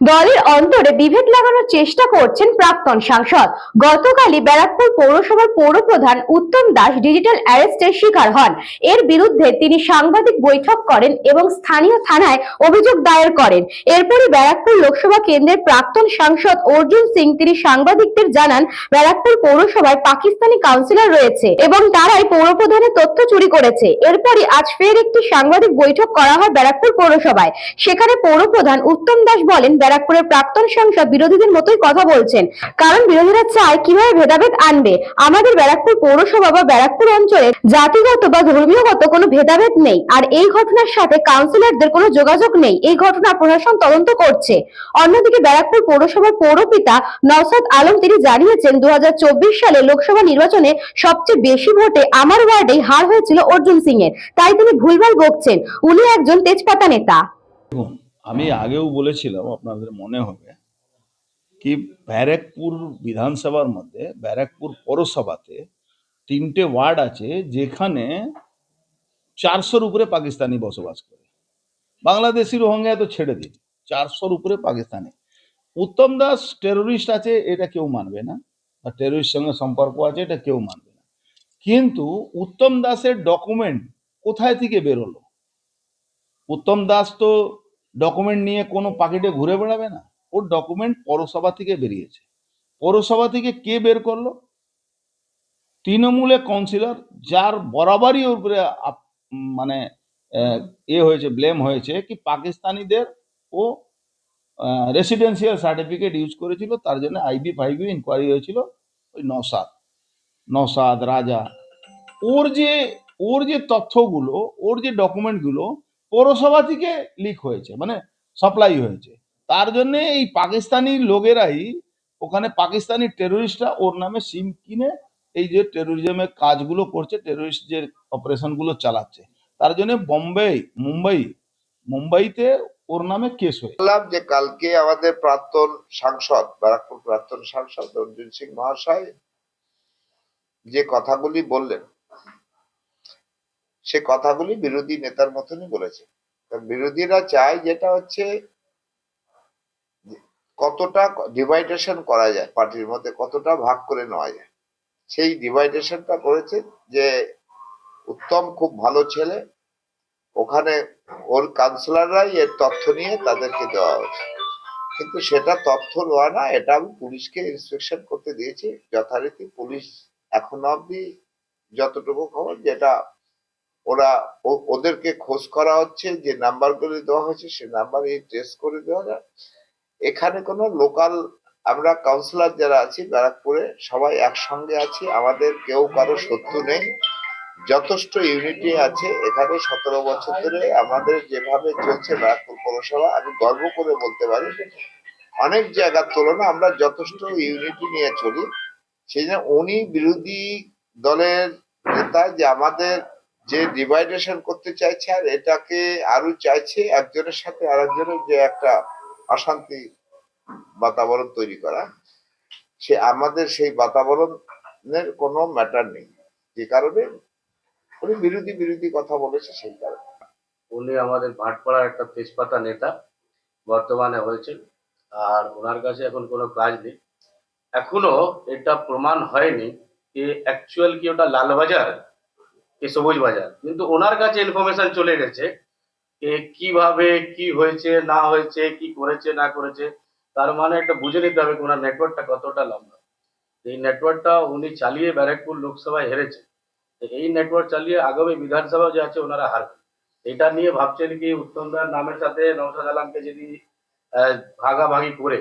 দলের অন্তরে বিভেদ লাগানোর চেষ্টা করছেন প্রাক্তন সাংসদ। গতকালই ব্যারাকপুর পৌরসভার পৌরপ্রধান উত্তম দাস ডিজিটাল অ্যারেস্টের শিকার হন। এর বিরুদ্ধে তিনি সাংবাদিক বৈঠক করেন এবং স্থানীয় থানায় অভিযোগ দায়ের করেন। এরপরই ব্যারাকপুর লোকসভা কেন্দ্রের প্রাক্তন সাংসদ অর্জুন সিং তিনি সাংবাদিকদের জানান, ব্যারাকপুর পৌরসভায় পাকিস্তানি কাউন্সিলর রয়েছে এবং তারাই পৌরপ্রধানের তথ্য চুরি করেছে। এরপরই আজ ফের একটি সাংবাদিক বৈঠক করা হয় ব্যারাকপুর পৌরসভায়। সেখানে পৌরপ্রধান উত্তম দাস বলেন, ব্যারাকপুরের প্রাক্তন সাংসদ বিরোধীদের মতোই কথা বলছেন, কারণ বিরোধীরা চায় কিভাবে ভেদাভেদ আনবে। আমাদের ব্যারাকপুর পৌরসভা বা ব্যারাকপুর অঞ্চলে জাতিগত বা ধর্মীয়গত কোনো ভেদাভেদ নেই, আর এই ঘটনার সাথে কাউন্সিলরদের কোনো যোগাযোগ নেই। এই ঘটনা প্রশাসন তদন্ত করছে। অন্যদিকে ব্যারাকপুর পৌরসভার পৌরপিতা নওশাদ আলম তিনি জানিয়েছেন, 2024 সালে লোকসভা নির্বাচনে সবচেয়ে বেশি ভোটে আমার ওয়ার্ডেই হার হয়েছিল অর্জুন সিং এর, তাই তিনি ভুলভাল বকছেন। উনি একজন তেজপাতা নেতা। আমি আগেও বলেছিলাম, আপনাদের মনে হবে কি, ব্যারাকপুর বিধানসভার মধ্যে ব্যারাকপুর পৌরসভাতে 3টে ওয়ার্ড আছে যেখানে 400-র উপরে পাকিস্তানি বসবাস করে। বাংলাদেশি রোহিঙ্গা তো ছেড়ে দিন, 400-র উপরে পাকিস্তানি। উত্তম দাস টেরোরিস্ট আছে এটা কেউ মানবে না, আর টেরোরিস্ট সঙ্গে সম্পর্ক আছে এটা কেউ মানবে না। কিন্তু উত্তম দাসের ডকুমেন্ট কোথায় থেকে বেরোলো? উত্তম দাস তো ডকুমেন্ট নিয়ে কোনো পাকেটে ঘুরে বেড়াবে না। ওর ডকুমেন্ট পৌরসভা থেকে বেরিয়েছে। পৌরসভা থেকে কে বের করলো? তৃণমূলের কাউন্সিলর, যার বরাবরই ওর উপরে মানে হয়েছে, ব্লেম হয়েছে কি পাকিস্তানিদের ও রেসিডেন্সিয়াল সার্টিফিকেট ইউজ করেছিল, তার জন্য আইবি ইনকোয়ারি হয়েছিল। ওই নওশাদ রাজা, ওর যে তথ্যগুলো, ওর যে ডকুমেন্টগুলো পৌরসভা থেকে লিক হয়েছে, মানে সাপ্লাই হয়েছে। তার জন্য এই পাকিস্তানি লোকেরাই, ওখানে পাকিস্তানি টেরোরিস্টরা ওর নামে সিম কিনে এই যে টেরোরিজমের কাজগুলো করছে, টেরোরিস্ট যে অপারেশনগুলো চালাচ্ছে, তার জন্য মুম্বাইতে ওর নামে কেস হয়েছে। যে কালকে আমাদের প্রাক্তন সাংসদ, ব্যারাকপুর প্রাক্তন সাংসদ অর্জুন সিং মহাশয় যে কথাগুলি বললেন, সে কথাগুলি বিরোধী নেতার মতনই বলেছে। বিরোধীরা চায় যেটা হচ্ছে কতটা ডিভাইডেশন করা যায়, পার্টির মধ্যে কতটা ভাগ করে নেওয়া যায়, সেই ডিভাইডেশনটা করেছে। যে উত্তম খুব ভালো ছেলে, ওখানে ওর কাউন্সিলররাই এর তথ্য নিয়ে তাদেরকে দেওয়া হয়েছে, কিন্তু সেটা তথ্য নেওয়া না, এটা আমি পুলিশকে ইন্সপেকশন করতে দিয়েছি। যথারীতি পুলিশ এখনো অব্দি যতটুকু খবর, যেটা ওদেরকে খোঁজ করা হচ্ছে, যে নাম্বারগুলো দেওয়া হয়েছে সে নাম্বারে ট্রেস করে দেওয়া যায়। এখানে কোনো লোকাল, আমরা কাউন্সিলর যারা আছি ব্যারাকপুরে সবাই একসঙ্গে আছি, আমাদের কেউ কারো শত্রু নেই, যথেষ্ট ইউনিটি আছে এখানে। 17 বছর ধরে আমাদের যেভাবে চলছে ব্যারাকপুর পৌরসভা, আমি গর্ব করে বলতে পারি অনেক জায়গার তুলনা আমরা যথেষ্ট ইউনিটি নিয়ে চলি। সেই জন্য উনি বিরোধী দলের নেতা যে আমাদের যে ডিভাইডেশন করতে চাইছে, আর এটাকে আরো চাইছে একজনের সাথে আরেকজনের যে একটা অশান্তি বাতাবরণ তৈরি করা, সে আমাদের সেই বাতাবরণের কোনো ম্যাটার নেই, যে কারণে উনি বিরোধী কথা বলেছে। সেই কারণে উনি আমাদের ভাটপাড়ার একটা তেজপাতা নেতা বর্তমানে হয়েছেন, আর ওনার কাছে এখন কোনো কাজ নেই। এখনো এটা প্রমাণ হয়নি যে অ্যাকচুয়াল কি ওটা লালবাজার কি সবুজ বাজার, কিন্তু ওনার কাছে ইনফরমেশন চলে গেছে কিভাবে কি হয়েছে না হয়েছে, কি করেছে না করেছে। তার মানে একটা বুঝে নিতে হবে ওনার নেটওয়ার্কটা কতটা লম্বা। এই নেটওয়ার্কটা উনি চালিয়ে ব্যারাকপুর লোকসভায় হেরেছে, এই নেটওয়ার্ক চালিয়ে আগামী বিধানসভা যে আছে ওনারা হারবেন। এটা নিয়ে ভাবছেন কি উত্তম দার নামের সাথে নওশাদ আলমকে যদি ভাগাভাগি করে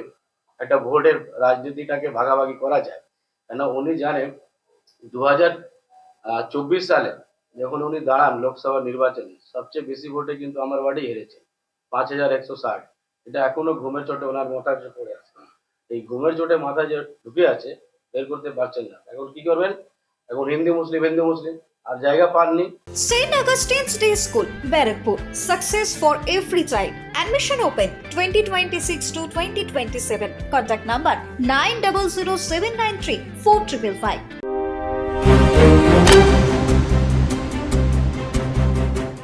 একটা ভোটের রাজনীতিটাকে ভাগাভাগি করা যায়। কেন উনি জানেন 2024 সালে যখন উনি দাঁড়ান লোকসভা নির্বাচনে, সবচেয়ে বেশি ভোটে কিন্তু আমার ওয়ার্ডেই হেরেছে, 5160। এটা এখনো ঘুমের চোটে ওনার মাথায় পড়ে আছে। এই ঘুমের চোটে মাথায় যে ঢুকে আছে বের করতে পারছেন না। এখন কি করবেন? এখন হিন্দু মুসলিম আর জায়গা পাননি। St. Augustine's Day School, Barrackpur. Success for every child. Admission open 2026 to 2027. Contact number 900793 4555.